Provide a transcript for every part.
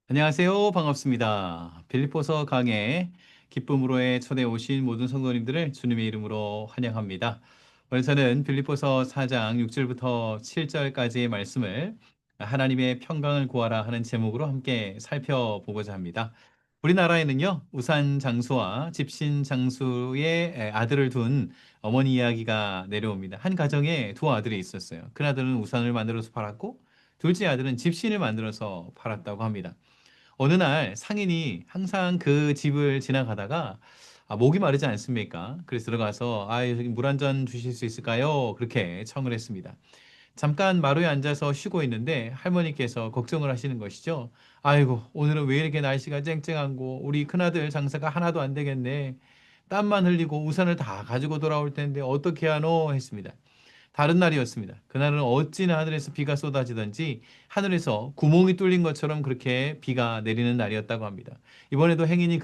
안녕하세요. 반갑습니다. 빌립보서 강해 기쁨으로의 초대해 오신 모든 성도님들을 주님의 이름으로 환영합니다. 오늘 저는 빌립보서 4장 6절부터 7절까지의 말씀을 하나님의 평강을 구하라 하는 제목으로 함께 살펴보고자 합니다. 우리나라에는요, 우산 장수와 집신 장수의 아들을 둔 어머니 이야기가 내려옵니다. 한 가정에 두 아들이 있었어요. 큰 아들은 우산을 만들어서 팔았고, 둘째 아들은 집신을 만들어서 팔았다고 합니다. 어느 날 상인이 항상 그 집을 지나가다가 목이 마르지 않습니까? 그래서 들어가서 여기 물 한 잔 주실 수 있을까요? 그렇게 청을 했습니다. 잠깐 마루에 앉아서 쉬고 있는데 할머니께서 걱정을 하시는 것이죠. 아이고, 오늘은 왜 이렇게 날씨가 쨍쨍하고 우리 큰아들 장사가 하나도 안 되겠네. 땀만 흘리고 우산을 다 가지고 돌아올 텐데 어떻게 하노? 했습니다. 다른 날이었습니다. 그날은 어찌나 하늘에서 비가 쏟아지던지 하늘에서 구멍이 뚫린 것처럼 그렇게 비가 내리는 날이었다고 합니다. 이번에도 행인이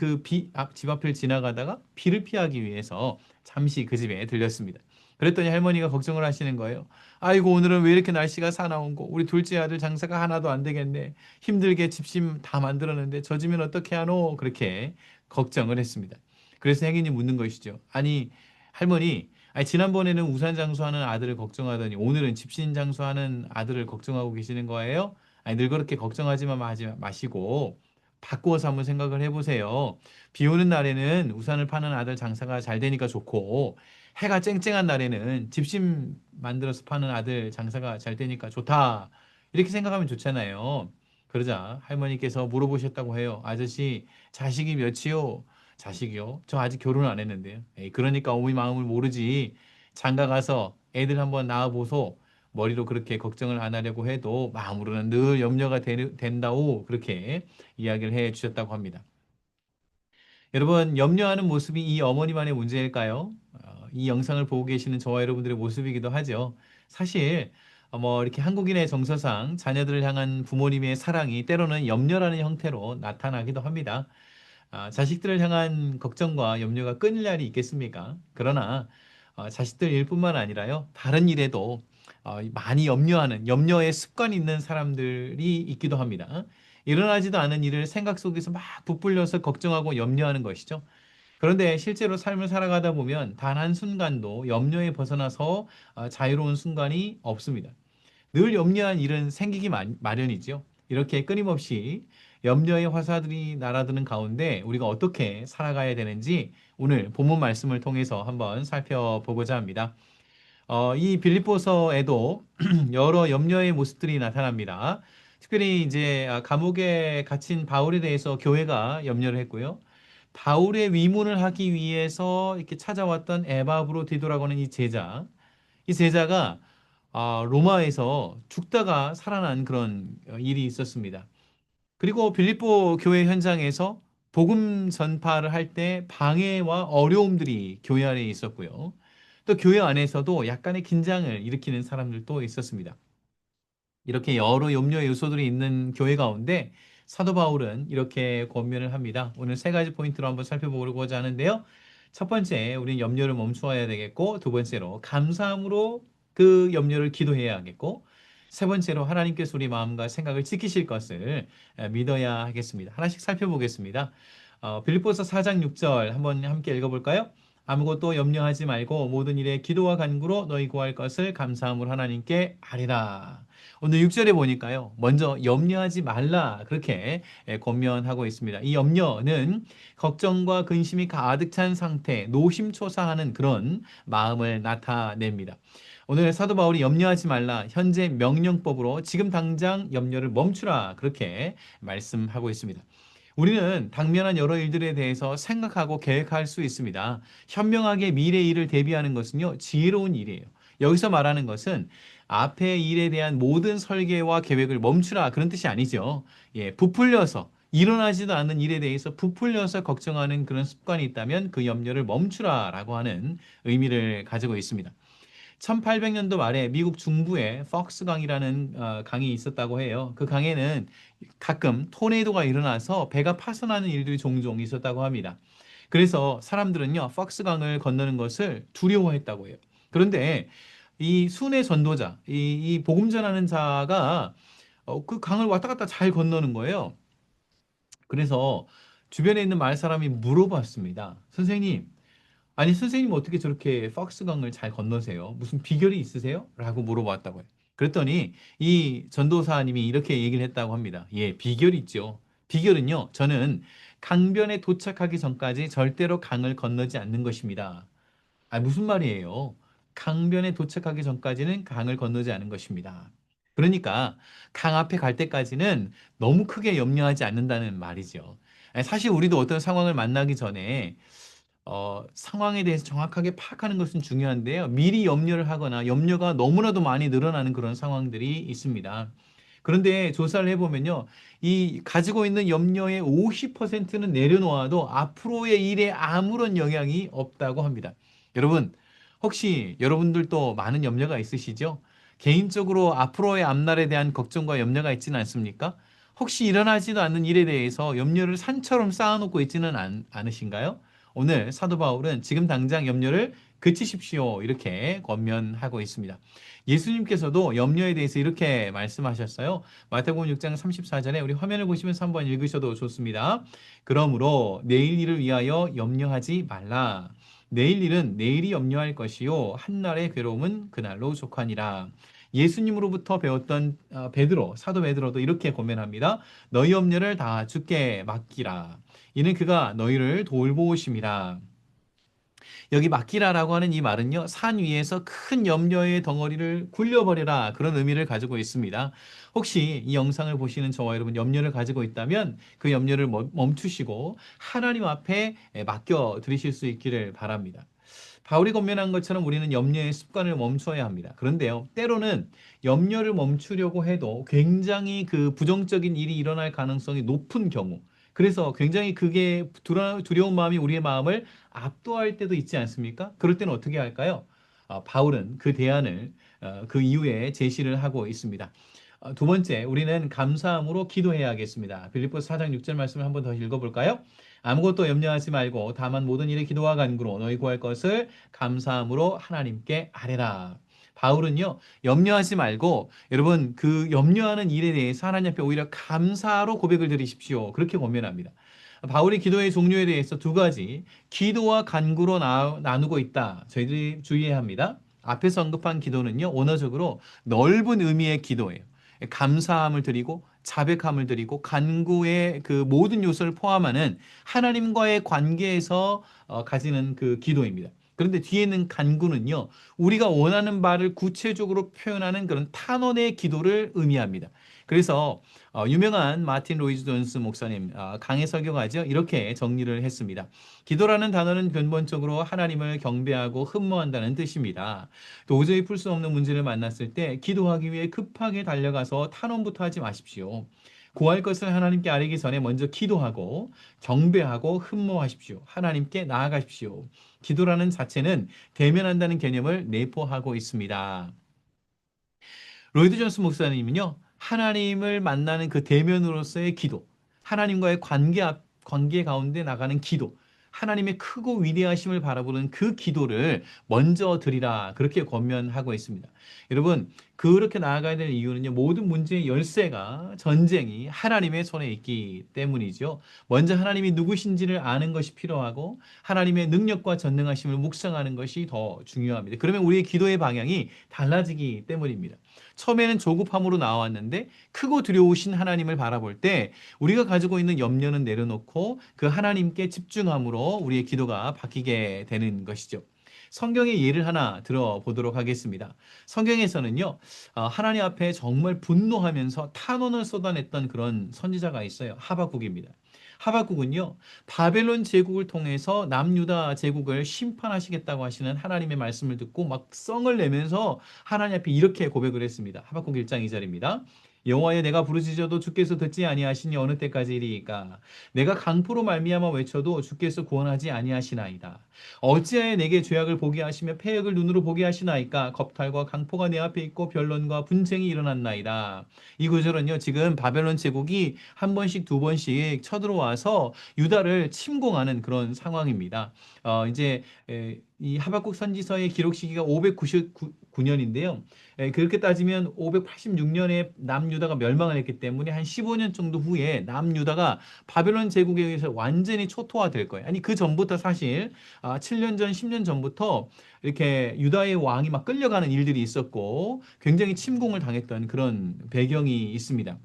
집 앞을 지나가다가 비를 피하기 위해서 잠시 그 집에 들렸습니다. 그랬더니 할머니가 걱정을 하시는 거예요. 아이고, 오늘은 왜 이렇게 날씨가 사나운고 우리 둘째 아들 장사가 하나도 안 되겠네. 힘들게 집심 다 만들었는데 젖으면 어떻게 하노? 그렇게 걱정을 했습니다. 그래서 행인이 묻는 것이죠. 아니, 할머니, 지난번에는 우산 장수하는 아들을 걱정하더니 오늘은 집신 장수하는 아들을 걱정하고 계시는 거예요? 늘 그렇게 걱정하지만 마시고 바꾸어서 한번 생각을 해보세요. 비 오는 날에는 우산을 파는 아들 장사가 잘 되니까 좋고, 해가 쨍쨍한 날에는 집신 만들어서 파는 아들 장사가 잘 되니까 좋다. 이렇게 생각하면 좋잖아요. 그러자 할머니께서 물어보셨다고 해요. 아저씨, 자식이 몇이요? 자식이요? 저 아직 결혼 안 했는데요. 에이, 그러니까 어머니 마음을 모르지. 장가 가서 애들 한번 낳아보소. 머리로 그렇게 걱정을 안 하려고 해도 마음으로는 늘 염려가 된다고 그렇게 이야기를 해 주셨다고 합니다. 여러분, 염려하는 모습이 이 어머니만의 문제일까요? 이 영상을 보고 계시는 저와 여러분들의 모습이기도 하죠. 사실, 이렇게 한국인의 정서상 자녀들을 향한 부모님의 사랑이 때로는 염려라는 형태로 나타나기도 합니다. 자식들을 향한 걱정과 염려가 끊일 날이 있겠습니까? 그러나 자식들 일뿐만 아니라요, 다른 일에도 많이 염려의 습관이 있는 사람들이 있기도 합니다. 일어나지도 않은 일을 생각 속에서 막 부풀려서 걱정하고 염려하는 것이죠. 그런데 실제로 삶을 살아가다 보면 단 한순간도 염려에 벗어나서 자유로운 순간이 없습니다. 늘 염려한 일은 생기기 마련이죠. 이렇게 끊임없이 염려의 화살들이 날아드는 가운데 우리가 어떻게 살아가야 되는지 오늘 본문 말씀을 통해서 한번 살펴보고자 합니다. 이 빌립보서에도 여러 염려의 모습들이 나타납니다. 특별히 이제 감옥에 갇힌 바울에 대해서 교회가 염려를 했고요. 바울의 위문을 하기 위해서 이렇게 찾아왔던 에바브로 디도라고 하는 이 제자가 로마에서 죽다가 살아난 그런 일이 있었습니다. 그리고 빌립보 교회 현장에서 복음 전파를 할 때 방해와 어려움들이 교회 안에 있었고요. 또 교회 안에서도 약간의 긴장을 일으키는 사람들도 있었습니다. 이렇게 여러 염려의 요소들이 있는 교회 가운데 사도 바울은 이렇게 권면을 합니다. 오늘 세 가지 포인트로 한번 살펴보고자 하는데요. 첫 번째, 우리는 염려를 멈추어야 되겠고, 두 번째로 감사함으로 그 염려를 기도해야 하겠고, 세 번째로 하나님께서 우리 마음과 생각을 지키실 것을 믿어야 하겠습니다. 하나씩 살펴보겠습니다. 빌립보서 4장 6절 한번 함께 읽어볼까요? 아무것도 염려하지 말고 모든 일에 기도와 간구로 너희 구할 것을 감사함으로 하나님께 아뢰라. 오늘 6절에 보니까요. 먼저 염려하지 말라 그렇게 권면하고 있습니다. 이 염려는 걱정과 근심이 가득 찬 상태, 노심초사하는 그런 마음을 나타냅니다. 오늘 사도 바울이 염려하지 말라 현재 명령법으로 지금 당장 염려를 멈추라 그렇게 말씀하고 있습니다. 우리는 당면한 여러 일들에 대해서 생각하고 계획할 수 있습니다. 현명하게 미래 일을 대비하는 것은요, 지혜로운 일이에요. 여기서 말하는 것은 앞의 일에 대한 모든 설계와 계획을 멈추라 그런 뜻이 아니죠. 부풀려서 일어나지도 않는 일에 대해서 부풀려서 걱정하는 그런 습관이 있다면 그 염려를 멈추라라고 하는 의미를 가지고 있습니다. 1800년도 말에 미국 중부에 폭스 강이라는 강이 있었다고 해요. 그 강에는 가끔 토네이도가 일어나서 배가 파손하는 일들이 종종 있었다고 합니다. 그래서 사람들은요, 폭스 강을 건너는 것을 두려워했다고 해요. 그런데 이 순회 전도자, 이 복음 전하는 자가 그 강을 왔다 갔다 잘 건너는 거예요. 그래서 주변에 있는 마을 사람이 물어봤습니다. 선생님, 아니 선생님 어떻게 저렇게 박스강을 잘 건너세요? 무슨 비결이 있으세요? 라고 물어봤다고요. 그랬더니 이 전도사님이 이렇게 얘기를 했다고 합니다. 예, 비결이 있죠. 비결은요, 저는 강변에 도착하기 전까지 절대로 강을 건너지 않는 것입니다. 아, 무슨 말이에요? 강변에 도착하기 전까지는 강을 건너지 않은 것입니다. 그러니까 강 앞에 갈 때까지는 너무 크게 염려하지 않는다는 말이죠. 아니, 사실 우리도 어떤 상황을 만나기 전에 상황에 대해서 정확하게 파악하는 것은 중요한데요. 미리 염려를 하거나 염려가 너무나도 많이 늘어나는 그런 상황들이 있습니다. 그런데 조사를 해보면요. 이 가지고 있는 염려의 50%는 내려놓아도 앞으로의 일에 아무런 영향이 없다고 합니다. 여러분, 혹시 여러분들도 많은 염려가 있으시죠? 개인적으로 앞으로의 앞날에 대한 걱정과 염려가 있지는 않습니까? 혹시 일어나지도 않는 일에 대해서 염려를 산처럼 쌓아놓고 있지는 않으신가요? 오늘 사도 바울은 지금 당장 염려를 그치십시오. 이렇게 권면하고 있습니다. 예수님께서도 염려에 대해서 이렇게 말씀하셨어요. 마태복음 6장 34절에 우리 화면을 보시면서 한번 읽으셔도 좋습니다. 그러므로 내일 일을 위하여 염려하지 말라. 내일 일은 내일이 염려할 것이요 한날의 괴로움은 그날로 족하니라. 예수님으로부터 배웠던 베드로, 사도 베드로도 이렇게 고면합니다. 너희 염려를 다 주께 맡기라. 이는 그가 너희를 돌보심이라. 여기 맡기라라고 하는 이 말은요, 산 위에서 큰 염려의 덩어리를 굴려버려라. 그런 의미를 가지고 있습니다. 혹시 이 영상을 보시는 저와 여러분 염려를 가지고 있다면 그 염려를 멈추시고 하나님 앞에 맡겨 드리실 수 있기를 바랍니다. 바울이 권면한 것처럼 우리는 염려의 습관을 멈춰야 합니다. 그런데요, 때로는 염려를 멈추려고 해도 굉장히 그 부정적인 일이 일어날 가능성이 높은 경우, 그래서 굉장히 그게 두려운 마음이 우리의 마음을 압도할 때도 있지 않습니까? 그럴 때는 어떻게 할까요? 바울은 그 대안을 그 이후에 제시를 하고 있습니다. 두 번째, 우리는 감사함으로 기도해야겠습니다. 빌립보서 4장 6절 말씀을 한번 더 읽어볼까요? 아무것도 염려하지 말고 다만 모든 일에 기도와 간구로 너희 구할 것을 감사함으로 하나님께 아뢰라. 바울은요, 염려하지 말고 여러분 그 염려하는 일에 대해서 하나님 앞에 오히려 감사로 고백을 드리십시오. 그렇게 권면합니다. 바울이 기도의 종류에 대해서 두 가지 기도와 간구로 나누고 있다. 저희들이 주의해야 합니다. 앞에서 언급한 기도는요, 원어적으로 넓은 의미의 기도예요. 감사함을 드리고 자백함을 드리고 간구의 그 모든 요소를 포함하는 하나님과의 관계에서 가지는 그 기도입니다. 그런데 뒤에 있는 간구는요, 우리가 원하는 바를 구체적으로 표현하는 그런 탄원의 기도를 의미합니다. 그래서 유명한 마틴 로이즈 존스 목사님 강해 설교가죠. 이렇게 정리를 했습니다. 기도라는 단어는 근본적으로 하나님을 경배하고 흠모한다는 뜻입니다. 도저히 풀 수 없는 문제를 만났을 때 기도하기 위해 급하게 달려가서 탄원부터 하지 마십시오. 구할 것을 하나님께 아뢰기 전에 먼저 기도하고 경배하고 흠모하십시오. 하나님께 나아가십시오. 기도라는 자체는 대면한다는 개념을 내포하고 있습니다. 로이드 존스 목사님은요, 하나님을 만나는 그 대면으로서의 기도, 하나님과의 관계 가운데 나가는 기도, 하나님의 크고 위대하심을 바라보는 그 기도를 먼저 드리라. 그렇게 권면하고 있습니다. 여러분, 그렇게 나아가야 될 이유는요, 모든 문제의 열쇠가 전쟁이 하나님의 손에 있기 때문이죠. 먼저 하나님이 누구신지를 아는 것이 필요하고, 하나님의 능력과 전능하심을 묵상하는 것이 더 중요합니다. 그러면 우리의 기도의 방향이 달라지기 때문입니다. 처음에는 조급함으로 나왔는데 크고 두려우신 하나님을 바라볼 때 우리가 가지고 있는 염려는 내려놓고 그 하나님께 집중함으로 우리의 기도가 바뀌게 되는 것이죠. 성경의 예를 하나 들어보도록 하겠습니다. 성경에서는요, 하나님 앞에 정말 분노하면서 탄원을 쏟아냈던 그런 선지자가 있어요. 하박국입니다. 하박국은요, 바벨론 제국을 통해서 남유다 제국을 심판하시겠다고 하시는 하나님의 말씀을 듣고 막 성을 내면서 하나님 앞에 이렇게 고백을 했습니다. 하박국 1장 2절입니다. 여호와여 내가 부르짖어도 주께서 듣지 아니하시니 어느 때까지리이까 내가 강포로 말미암아 외쳐도 주께서 구원하지 아니하시나이다. 어찌하여 내게 죄악을 보게 하시며 패역을 눈으로 보게 하시나이까 겁탈과 강포가 내 앞에 있고 변론과 분쟁이 일어났나이다. 이 구절은요, 지금 바벨론 제국이 한 번씩 두 번씩 쳐들어와서 유다를 침공하는 그런 상황입니다. 이제 이 하박국 선지서의 기록 시기가 599년인데요. 그렇게 따지면 586년에 남유다가 멸망을 했기 때문에 한 15년 정도 후에 남유다가 바벨론 제국에 의해서 완전히 초토화될 거예요. 아니 그 전부터 사실 7년 전, 10년 전부터 이렇게 유다의 왕이 막 끌려가는 일들이 있었고 굉장히 침공을 당했던 그런 배경이 있습니다.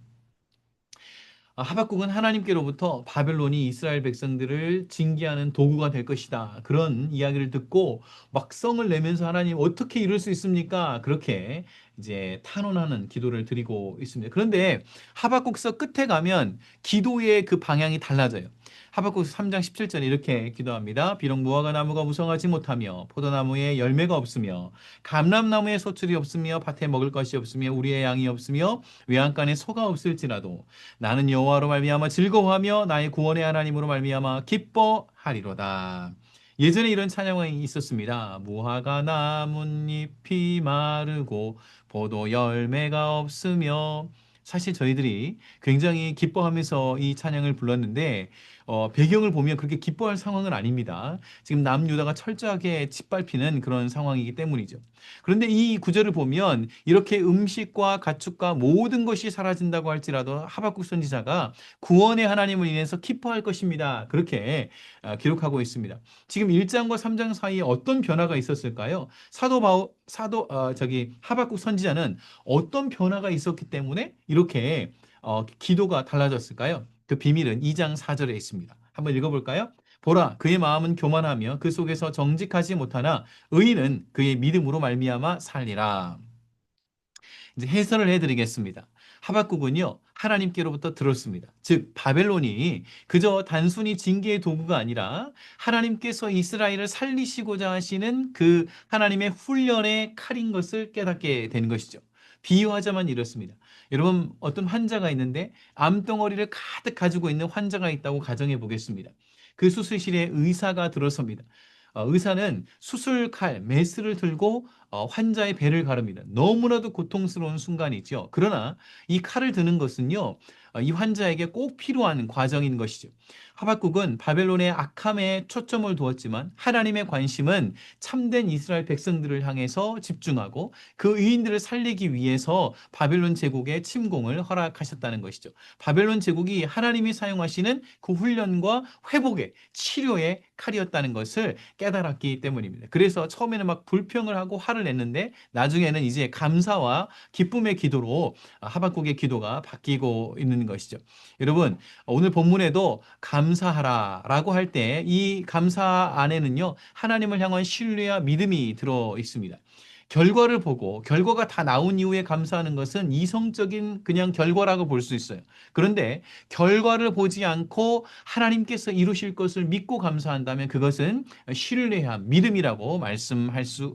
하박국은 하나님께로부터 바벨론이 이스라엘 백성들을 징계하는 도구가 될 것이다. 그런 이야기를 듣고 막 성을 내면서 하나님 어떻게 이룰 수 있습니까? 그렇게 이제 탄원하는 기도를 드리고 있습니다. 그런데 하박국서 끝에 가면 기도의 그 방향이 달라져요. 하박국서 3장 17절에 이렇게 기도합니다. 비록 무화과 나무가 무성하지 못하며 포도나무에 열매가 없으며 감람나무에 소출이 없으며 밭에 먹을 것이 없으며 우리의 양이 없으며 외양간에 소가 없을지라도 나는 여호와로 말미암아 즐거워하며 나의 구원의 하나님으로 말미암아 기뻐하리로다. 예전에 이런 찬양이 있었습니다. 무화과 나뭇잎이 마르고 포도 열매가 없으며 사실 저희들이 굉장히 기뻐하면서 이 찬양을 불렀는데 배경을 보면 그렇게 기뻐할 상황은 아닙니다. 지금 남유다가 철저하게 짓밟히는 그런 상황이기 때문이죠. 그런데 이 구절을 보면 이렇게 음식과 가축과 모든 것이 사라진다고 할지라도 하박국 선지자가 구원의 하나님을 인해서 기뻐할 것입니다. 그렇게 기록하고 있습니다. 지금 1장과 3장 사이에 어떤 변화가 있었을까요? 하박국 선지자는 어떤 변화가 있었기 때문에 이렇게 기도가 달라졌을까요? 그 비밀은 2장 4절에 있습니다. 한번 읽어볼까요? 보라, 그의 마음은 교만하며 그 속에서 정직하지 못하나 의인은 그의 믿음으로 말미암아 살리라. 이제 해설을 해드리겠습니다. 하박국은요, 하나님께로부터 들었습니다. 즉, 바벨론이 그저 단순히 징계의 도구가 아니라 하나님께서 이스라엘을 살리시고자 하시는 그 하나님의 훈련의 칼인 것을 깨닫게 된 것이죠. 비유하자면 이렇습니다. 여러분, 어떤 환자가 있는데 암덩어리를 가득 가지고 있는 환자가 있다고 가정해 보겠습니다. 그 수술실에 의사가 들어섭니다. 의사는 수술칼, 메스를 들고 환자의 배를 가릅니다. 너무나도 고통스러운 순간이죠. 그러나 이 칼을 드는 것은요, 이 환자에게 꼭 필요한 과정인 것이죠. 하박국은 바벨론의 악함에 초점을 두었지만 하나님의 관심은 참된 이스라엘 백성들을 향해서 집중하고 그 의인들을 살리기 위해서 바벨론 제국의 침공을 허락하셨다는 것이죠. 바벨론 제국이 하나님이 사용하시는 그 훈련과 회복의 치료의 칼이었다는 것을 깨달았기 때문입니다. 그래서 처음에는 막 불평을 하고 화를 냈는데 나중에는 이제 감사와 기쁨의 기도로 하박국의 기도가 바뀌고 있는 것이죠. 여러분, 오늘 본문에도 감사하라라고 할 때 이 감사 안에는요, 하나님을 향한 신뢰와 믿음이 들어 있습니다. 결과를 보고 결과가 다 나온 이후에 감사하는 것은 이성적인 그냥 결과라고 볼 수 있어요. 그런데 결과를 보지 않고 하나님께서 이루실 것을 믿고 감사한다면 그것은 신뢰함, 믿음이라고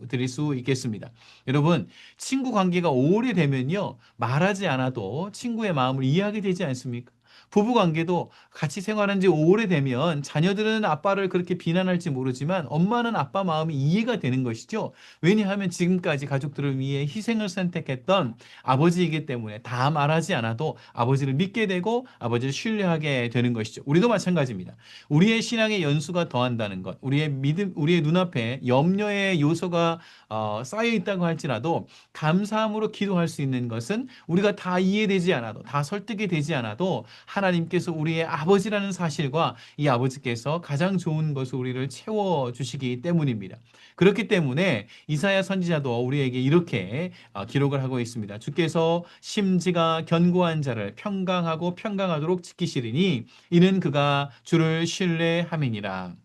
드릴 수 있겠습니다. 여러분, 친구 관계가 오래되면요, 말하지 않아도 친구의 마음을 이해하게 되지 않습니까? 부부 관계도 같이 생활한 지 오래되면 자녀들은 아빠를 그렇게 비난할지 모르지만 엄마는 아빠 마음이 이해가 되는 것이죠. 왜냐하면 지금까지 가족들을 위해 희생을 선택했던 아버지이기 때문에 다 말하지 않아도 아버지를 믿게 되고 아버지를 신뢰하게 되는 것이죠. 우리도 마찬가지입니다. 우리의 신앙의 연수가 더한다는 것, 우리의 믿음, 우리의 눈앞에 염려의 요소가 쌓여 있다고 할지라도 감사함으로 기도할 수 있는 것은 우리가 다 이해되지 않아도 다 설득이 되지 않아도 하나님께서 우리의 아버지라는 사실과 이 아버지께서 가장 좋은 것을 우리를 채워주시기 때문입니다. 그렇기 때문에 이사야 선지자도 우리에게 이렇게 기록을 하고 있습니다. 주께서 심지가 견고한 자를 평강하고 평강하도록 지키시리니 이는 그가 주를 신뢰함이니라.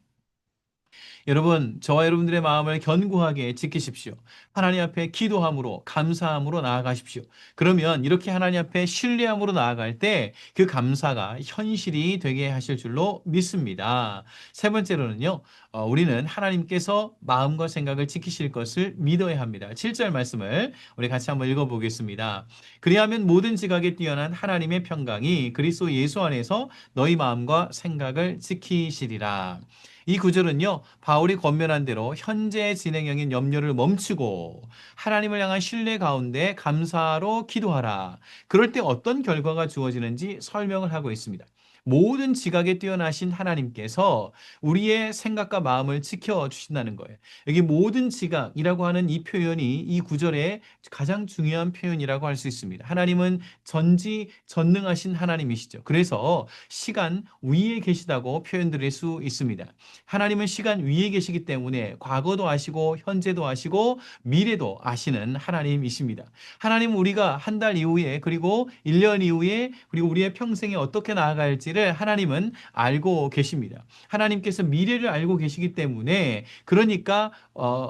여러분, 저와 여러분들의 마음을 견고하게 지키십시오. 하나님 앞에 기도함으로, 감사함으로 나아가십시오. 그러면 이렇게 하나님 앞에 신뢰함으로 나아갈 때 그 감사가 현실이 되게 하실 줄로 믿습니다. 세 번째로는요, 우리는 하나님께서 마음과 생각을 지키실 것을 믿어야 합니다. 7절 말씀을 우리 같이 한번 읽어보겠습니다. 그리하면 모든 지각에 뛰어난 하나님의 평강이 그리스도 예수 안에서 너희 마음과 생각을 지키시리라. 이 구절은요, 바울이 권면한 대로 현재 진행형인 염려를 멈추고 하나님을 향한 신뢰 가운데 감사로 기도하라. 그럴 때 어떤 결과가 주어지는지 설명을 하고 있습니다. 모든 지각에 뛰어나신 하나님께서 우리의 생각과 마음을 지켜주신다는 거예요. 여기 모든 지각이라고 하는 이 표현이 이 구절의 가장 중요한 표현이라고 할 수 있습니다. 하나님은 전지전능하신 하나님이시죠. 그래서 시간 위에 계시다고 표현드릴 수 있습니다. 하나님은 시간 위에 계시기 때문에 과거도 아시고 현재도 아시고 미래도 아시는 하나님이십니다. 하나님은 우리가 한 달 이후에 그리고 1년 이후에 그리고 우리의 평생에 어떻게 나아갈지를 하나님은 알고 계십니다. 하나님께서 미래를 알고 계시기 때문에 그러니까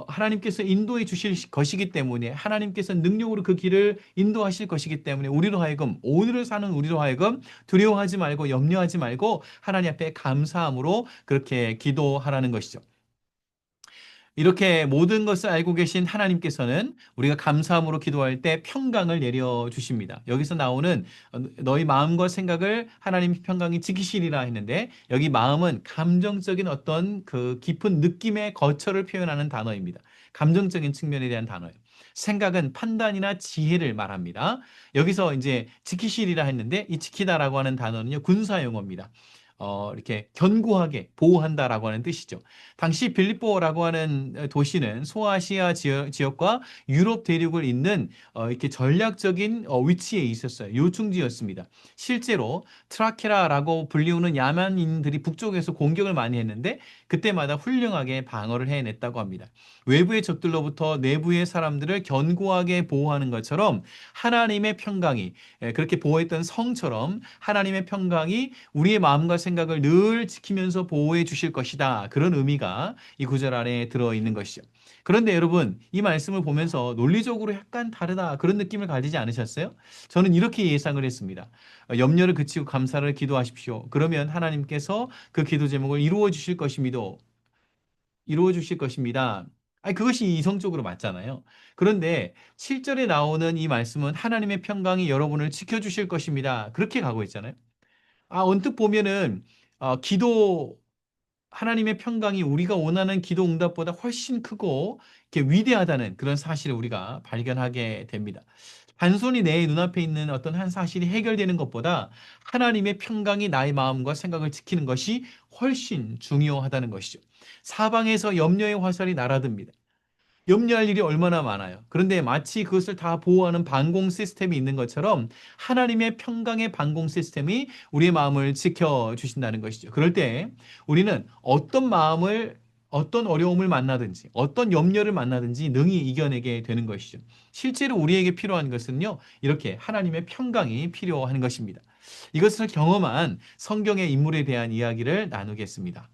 하나님께서 인도해 주실 것이기 때문에 하나님께서 능력으로 그 길을 인도하실 것이기 때문에 우리로 하여금 오늘을 사는 우리로 하여금 두려워하지 말고 염려하지 말고 하나님 앞에 감사함으로 그렇게 기도하라는 것이죠. 이렇게 모든 것을 알고 계신 하나님께서는 우리가 감사함으로 기도할 때 평강을 내려 주십니다. 여기서 나오는 너희 마음과 생각을 하나님 평강이 지키시리라 했는데 여기 마음은 감정적인 어떤 그 깊은 느낌의 거처를 표현하는 단어입니다. 감정적인 측면에 대한 단어예요. 생각은 판단이나 지혜를 말합니다. 여기서 이제 지키시리라 했는데 이 지키다라고 하는 단어는요, 군사 용어입니다. 이렇게 견고하게 보호한다라고 하는 뜻이죠. 당시 빌립보라고 하는 도시는 소아시아 지역과 유럽 대륙을 잇는 이렇게 전략적인 위치에 있었어요. 요충지였습니다. 실제로 트라케라라고 불리우는 야만인들이 북쪽에서 공격을 많이 했는데 그때마다 훌륭하게 방어를 해냈다고 합니다. 외부의 적들로부터 내부의 사람들을 견고하게 보호하는 것처럼 하나님의 평강이 그렇게 보호했던 성처럼 하나님의 평강이 우리의 마음과 생각을 늘 지키면서 보호해 주실 것이다. 그런 의미가 이 구절 안에 들어있는 것이죠. 그런데 여러분, 이 말씀을 보면서 논리적으로 약간 다르다. 그런 느낌을 가지지 않으셨어요? 저는 이렇게 예상을 했습니다. 염려를 그치고 감사를 기도하십시오. 그러면 하나님께서 그 기도 제목을 이루어 주실 것입니다. 아니, 그것이 이성적으로 맞잖아요. 그런데 7절에 나오는 이 말씀은 하나님의 평강이 여러분을 지켜주실 것입니다. 그렇게 가고 있잖아요. 언뜻 보면은, 기도, 하나님의 평강이 우리가 원하는 기도 응답보다 훨씬 크고, 이렇게 위대하다는 그런 사실을 우리가 발견하게 됩니다. 단순히 내 눈앞에 있는 어떤 한 사실이 해결되는 것보다 하나님의 평강이 나의 마음과 생각을 지키는 것이 훨씬 중요하다는 것이죠. 사방에서 염려의 화살이 날아듭니다. 염려할 일이 얼마나 많아요. 그런데 마치 그것을 다 보호하는 방공 시스템이 있는 것처럼 하나님의 평강의 방공 시스템이 우리의 마음을 지켜주신다는 것이죠. 그럴 때 우리는 어떤 어려움을 만나든지, 어떤 염려를 만나든지 능히 이겨내게 되는 것이죠. 실제로 우리에게 필요한 것은요, 이렇게 하나님의 평강이 필요한 것입니다. 이것을 경험한 성경의 인물에 대한 이야기를 나누겠습니다.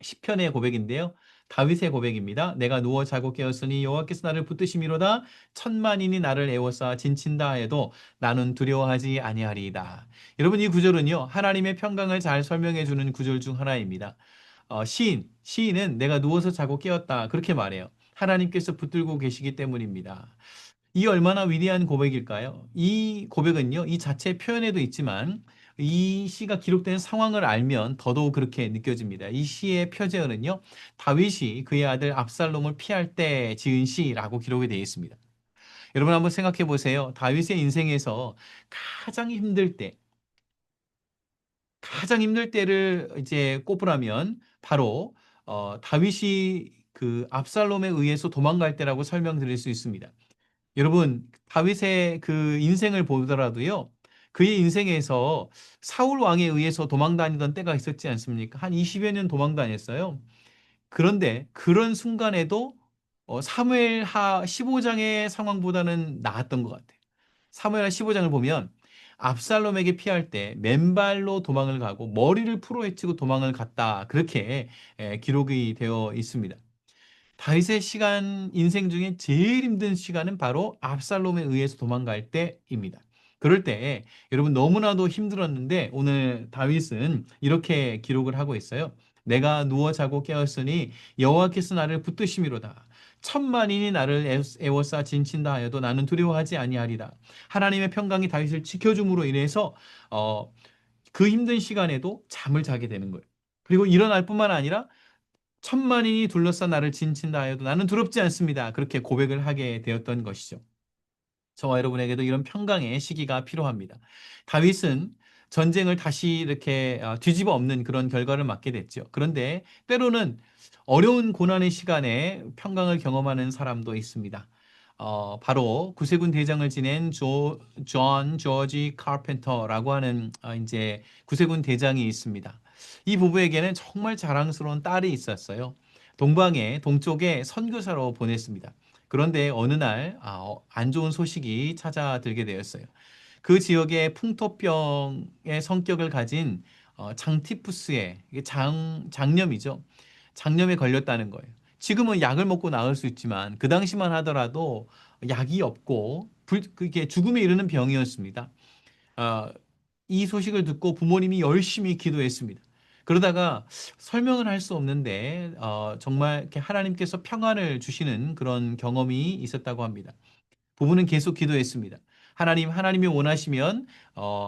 시편의 고백인데요. 다윗의 고백입니다. 내가 누워 자고 깨었으니 여호와께서 나를 붙드심이로다. 천만인이 나를 에워싸 진친다 해도 나는 두려워하지 아니하리이다. 여러분, 이 구절은요, 하나님의 평강을 잘 설명해 주는 구절 중 하나입니다. 시인은 내가 누워서 자고 깨었다. 그렇게 말해요. 하나님께서 붙들고 계시기 때문입니다. 이 얼마나 위대한 고백일까요? 이 고백은요, 이 자체 표현에도 있지만 이 시가 기록된 상황을 알면 더더욱 그렇게 느껴집니다. 이 시의 표제어는요, 다윗이 그의 아들 압살롬을 피할 때 지은 시라고 기록이 되어 있습니다. 여러분 한번 생각해 보세요. 다윗의 인생에서 가장 힘들 때, 가장 힘들 때를 이제 꼽으라면 바로 다윗이 그 압살롬에 의해서 도망갈 때라고 설명드릴 수 있습니다. 여러분, 다윗의 그 인생을 보더라도요, 그의 인생에서 사울 왕에 의해서 도망 다니던 때가 있었지 않습니까? 한 20여 년 도망 다녔어요. 그런데 그런 순간에도 사무엘하 15장의 상황보다는 나았던 것 같아요. 사무엘하 15장을 보면 압살롬에게 피할 때 맨발로 도망을 가고 머리를 풀어 헤치고 도망을 갔다. 그렇게 기록이 되어 있습니다. 다윗의 인생 중에 제일 힘든 시간은 바로 압살롬에 의해서 도망갈 때입니다. 그럴 때 여러분 너무나도 힘들었는데 오늘 다윗은 이렇게 기록을 하고 있어요. 내가 누워 자고 깨었으니 여호와께서 나를 붙드심이로다. 천만인이 나를 애워싸 진친다 하여도 나는 두려워하지 아니하리라. 하나님의 평강이 다윗을 지켜줌으로 인해서 어, 그 힘든 시간에도 잠을 자게 되는 거예요. 그리고 일어날 뿐만 아니라 천만인이 둘러싸 나를 진친다 하여도 나는 두렵지 않습니다. 그렇게 고백을 하게 되었던 것이죠. 저와 여러분에게도 이런 평강의 시기가 필요합니다. 다윗은 전쟁을 다시 이렇게 뒤집어 엎는 그런 결과를 맞게 됐죠. 그런데 때로는 어려운 고난의 시간에 평강을 경험하는 사람도 있습니다. 바로 구세군 대장을 지낸 존 조지 카펜터라고 하는 이제 구세군 대장이 있습니다. 이 부부에게는 정말 자랑스러운 딸이 있었어요. 동쪽에 선교사로 보냈습니다. 그런데 어느 날 안 좋은 소식이 찾아들게 되었어요. 그 지역의 풍토병의 성격을 가진 장티푸스의 이게 장염이죠. 장염에 걸렸다는 거예요. 지금은 약을 먹고 나을 수 있지만 그 당시만 하더라도 약이 없고 그게 죽음에 이르는 병이었습니다. 어, 이 소식을 듣고 부모님이 열심히 기도했습니다. 그러다가 설명을 할 수 없는데 정말 이렇게 하나님께서 평안을 주시는 그런 경험이 있었다고 합니다. 부부는 계속 기도했습니다. 하나님이 원하시면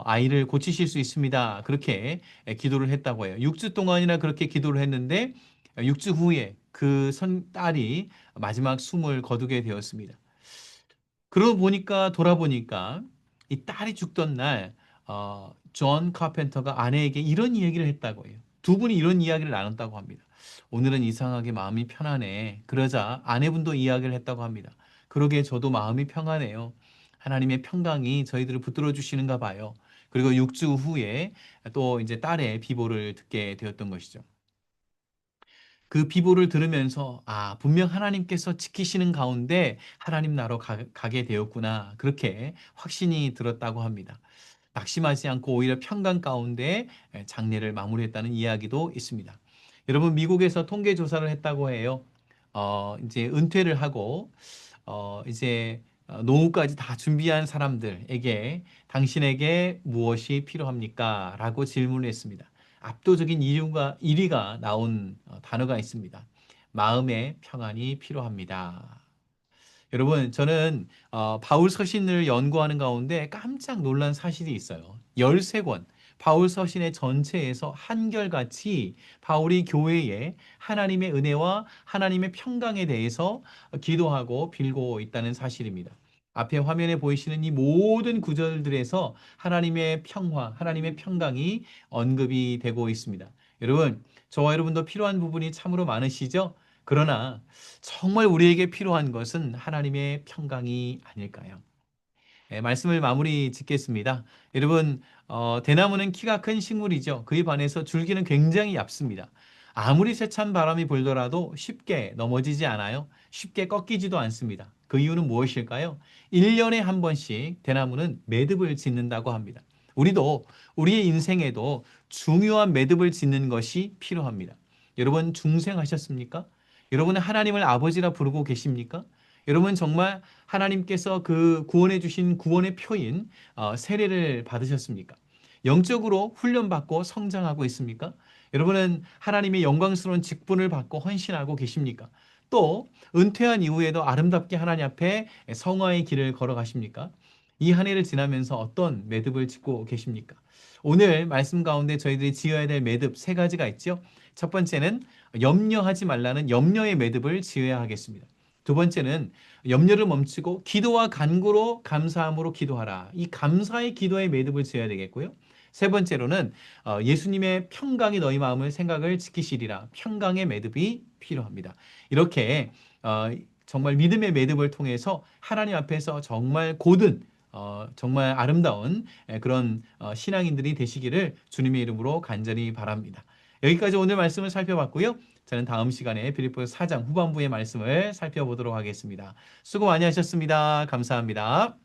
아이를 고치실 수 있습니다. 그렇게 기도를 했다고 해요. 6주 동안이나 그렇게 기도를 했는데 6주 후에 그 딸이 마지막 숨을 거두게 되었습니다. 그러고 보니까 돌아보니까 이 딸이 죽던 날 존 카펜터가 아내에게 이런 이야기를 했다고 해요. 두 분이 이런 이야기를 나눴다고 합니다. 오늘은 이상하게 마음이 편하네. 그러자 아내분도 이야기를 했다고 합니다. 그러게 저도 마음이 평안해요. 하나님의 평강이 저희들을 붙들어 주시는가 봐요. 그리고 6주 후에 또 이제 딸의 비보를 듣게 되었던 것이죠. 그 비보를 들으면서 분명 하나님께서 지키시는 가운데 하나님 나라로 가게 되었구나. 그렇게 확신이 들었다고 합니다. 낙심하지 않고 오히려 평강 가운데 장례를 마무리했다는 이야기도 있습니다. 여러분, 미국에서 통계 조사를 했다고 해요. 이제 은퇴를 하고 이제 노후까지 다 준비한 사람들에게 당신에게 무엇이 필요합니까? 라고 질문을 했습니다. 압도적인 1위가 나온 단어가 있습니다. 마음의 평안이 필요합니다. 여러분, 저는 바울 서신을 연구하는 가운데 깜짝 놀란 사실이 있어요. 13권, 바울 서신의 전체에서 한결같이 바울이 교회에 하나님의 은혜와 하나님의 평강에 대해서 기도하고 빌고 있다는 사실입니다. 앞에 화면에 보이시는 이 모든 구절들에서 하나님의 평화, 하나님의 평강이 언급이 되고 있습니다. 여러분, 저와 여러분도 필요한 부분이 참으로 많으시죠? 그러나 정말 우리에게 필요한 것은 하나님의 평강이 아닐까요? 말씀을 마무리 짓겠습니다. 여러분, 대나무는 키가 큰 식물이죠. 그에 반해서 줄기는 굉장히 얇습니다. 아무리 세찬 바람이 불더라도 쉽게 넘어지지 않아요. 쉽게 꺾이지도 않습니다. 그 이유는 무엇일까요? 1년에 한 번씩 대나무는 매듭을 짓는다고 합니다. 우리도 우리의 인생에도 중요한 매듭을 짓는 것이 필요합니다. 여러분 중생하셨습니까? 여러분은 하나님을 아버지라 부르고 계십니까? 여러분 정말 하나님께서 그 구원해 주신 구원의 표인 세례를 받으셨습니까? 영적으로 훈련받고 성장하고 있습니까? 여러분은 하나님의 영광스러운 직분을 받고 헌신하고 계십니까? 또 은퇴한 이후에도 아름답게 하나님 앞에 성화의 길을 걸어가십니까? 이 한 해를 지나면서 어떤 매듭을 짓고 계십니까? 오늘 말씀 가운데 저희들이 지어야 될 매듭 세 가지가 있죠. 첫 번째는 염려하지 말라는 염려의 매듭을 지어야 하겠습니다. 두 번째는 염려를 멈추고 기도와 간구로 감사함으로 기도하라. 이 감사의 기도의 매듭을 지어야 되겠고요. 세 번째로는 예수님의 평강이 너희 마음을 생각을 지키시리라. 평강의 매듭이 필요합니다. 이렇게 정말 믿음의 매듭을 통해서 하나님 앞에서 정말 고든 정말 아름다운 그런 신앙인들이 되시기를 주님의 이름으로 간절히 바랍니다. 여기까지 오늘 말씀을 살펴봤고요. 저는 다음 시간에 빌립보서 4장 후반부의 말씀을 살펴보도록 하겠습니다. 수고 많이 하셨습니다. 감사합니다.